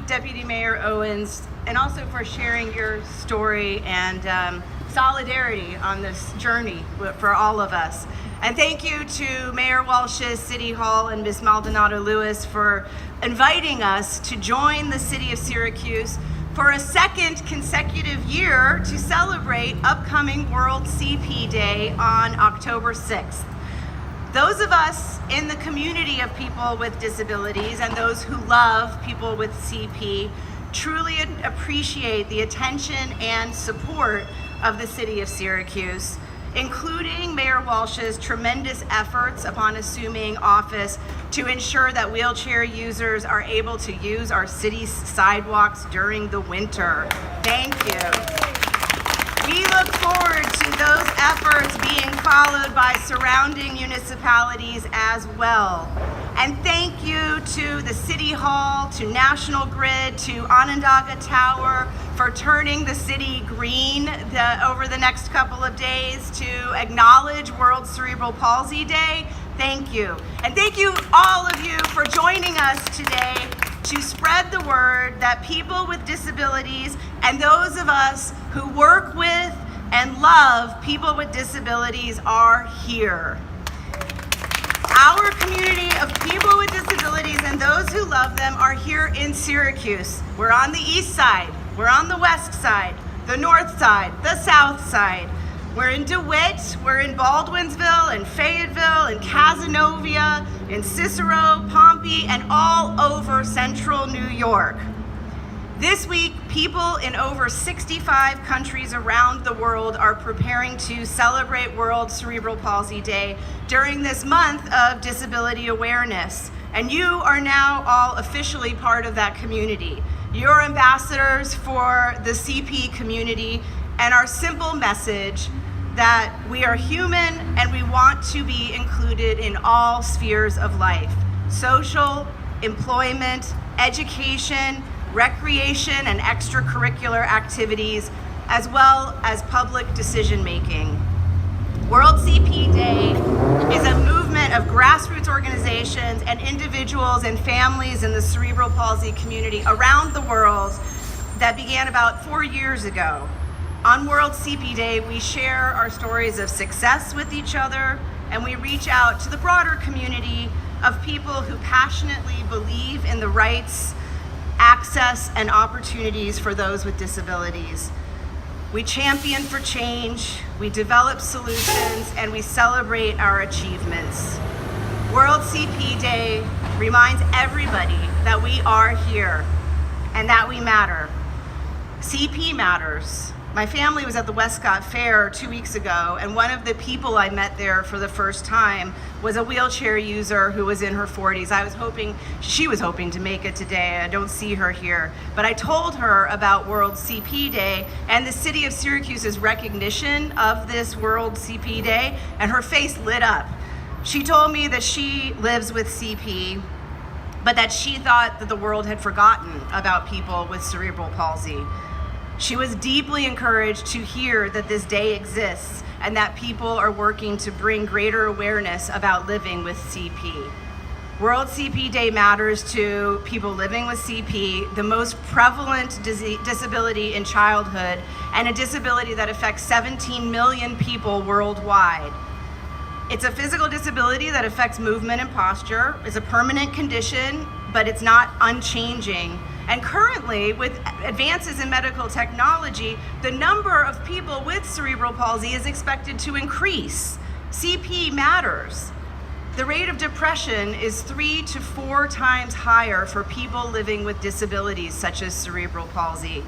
Deputy Mayor Owens, and also for sharing your story and solidarity on this journey for all of us. And thank you to Mayor Walsh's City Hall and Ms. Maldonado Lewis for inviting us to join the city of Syracuse for a second consecutive year to celebrate upcoming World CP Day on October 6th. Those of us in the community of people with disabilities and those who love people with CP truly appreciate the attention and support of the city of Syracuse, including Mayor Walsh's tremendous efforts upon assuming office to ensure that wheelchair users are able to use our city's sidewalks during the winter. Thank you. We look forward to those efforts being followed by surrounding municipalities as well. And thank you to the City Hall, to National Grid, to Onondaga Tower for turning the city green over the next couple of days to acknowledge World Cerebral Palsy Day. Thank you. And thank you, all of you, for joining us today to spread the word that people with disabilities and those of us who work with and love people with disabilities are here. Our community of people with disabilities and those who love them are here in Syracuse. We're on the east side, we're on the west side, the north side, the south side. We're in DeWitt, we're in Baldwinsville, and Fayetteville, and Cazenovia, in Cicero, Pompey, and all over central New York. This week, people in over 65 countries around the world are preparing to celebrate World Cerebral Palsy Day during this month of disability awareness. And you are now all officially part of that community. You're ambassadors for the CP community and our simple message that we are human and we want to be included in all spheres of life: social, employment, education, recreation and extracurricular activities, as well as public decision-making. World CP Day is a movement of grassroots organizations and individuals and families in the cerebral palsy community around the world that began about 4 years ago. On World CP Day, we share our stories of success with each other, and we reach out to the broader community of people who passionately believe in the rights, access, and opportunities for those with disabilities. We champion for change, we develop solutions, and we celebrate our achievements. World CP Day reminds everybody that we are here and that we matter. CP matters. My family was at the Westcott Fair 2 weeks ago, and one of the people I met there for the first time was a wheelchair user who was in her 40s. She was hoping to make it today. I don't see her here. But I told her about World CP Day and the city of Syracuse's recognition of this World CP Day, and her face lit up. She told me that she lives with CP, but that she thought that the world had forgotten about people with cerebral palsy. She was deeply encouraged to hear that this day exists and that people are working to bring greater awareness about living with CP. World CP Day matters to people living with CP, the most prevalent disability in childhood, and a disability that affects 17 million people worldwide. It's a physical disability that affects movement and posture. It's a permanent condition, but it's not unchanging. And currently, with advances in medical technology, the number of people with cerebral palsy is expected to increase. CP matters. The rate of depression is 3 to 4 times higher for people living with disabilities such as cerebral palsy,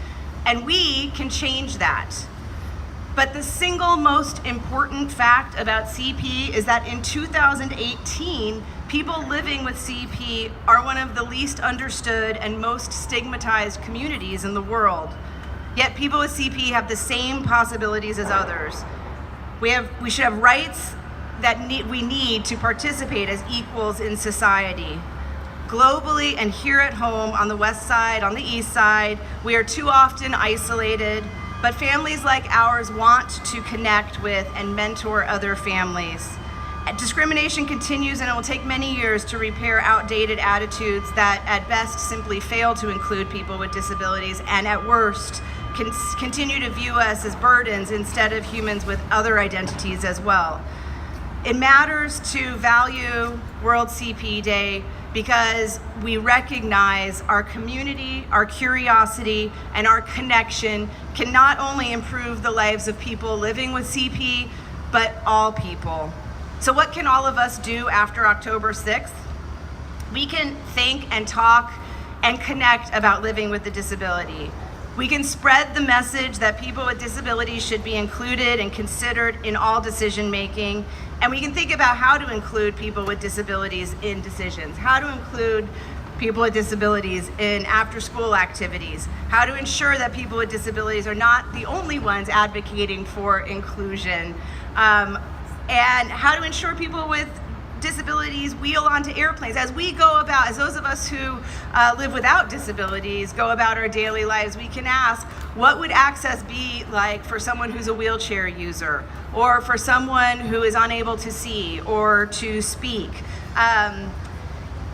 and we can change that. But the single most important fact about CP is that in 2018, people living with CP are one of the least understood and most stigmatized communities in the world. Yet people with CP have the same possibilities as others. We should have rights that we need to participate as equals in society. Globally and here at home on the west side, on the east side, we are too often isolated, but families like ours want to connect with and mentor other families. Discrimination continues, and it will take many years to repair outdated attitudes that at best simply fail to include people with disabilities, and at worst continue to view us as burdens instead of humans with other identities as well. It matters to value World CP Day because we recognize our community, our curiosity, and our connection can not only improve the lives of people living with CP, but all people. So what can all of us do after October 6th? We can think and talk and connect about living with a disability. We can spread the message that people with disabilities should be included and considered in all decision making. And we can think about how to include people with disabilities in decisions, how to include people with disabilities in after-school activities, how to ensure that people with disabilities are not the only ones advocating for inclusion, and how to ensure people with disabilities wheel onto airplanes. As we go about, as those of us who live without disabilities go about our daily lives, we can ask, what would access be like for someone who's a wheelchair user, or for someone who is unable to see or to speak?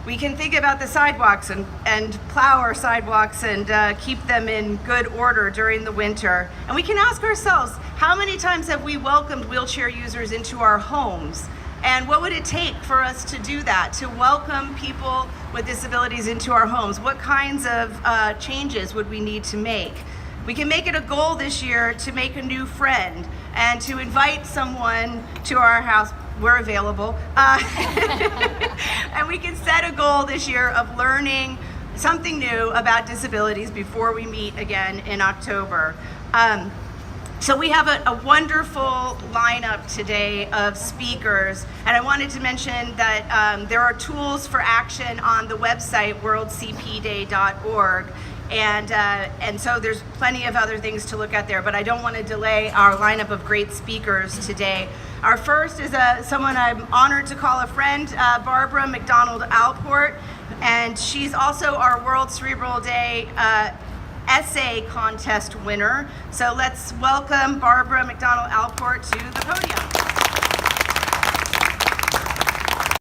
We can think about the sidewalks and plow our sidewalks and keep them in good order during the winter. And we can ask ourselves, how many times have we welcomed wheelchair users into our homes? And what would it take for us to do that, to welcome people with disabilities into our homes? What kinds of changes would we need to make? We can make it a goal this year to make a new friend and to invite someone to our house. We're available. And we can set a goal this year of learning something new about disabilities before we meet again in October. So we have a wonderful lineup today of speakers, and I wanted to mention that there are tools for action on the website worldcpday.org, and so there's plenty of other things to look at there, but I don't want to delay our lineup of great speakers today. Our first is someone I'm honored to call a friend, Barbara McDonald-Alport, and she's also our World Cerebral Day essay contest winner. So let's welcome Barbara McDonald-Alport to the podium.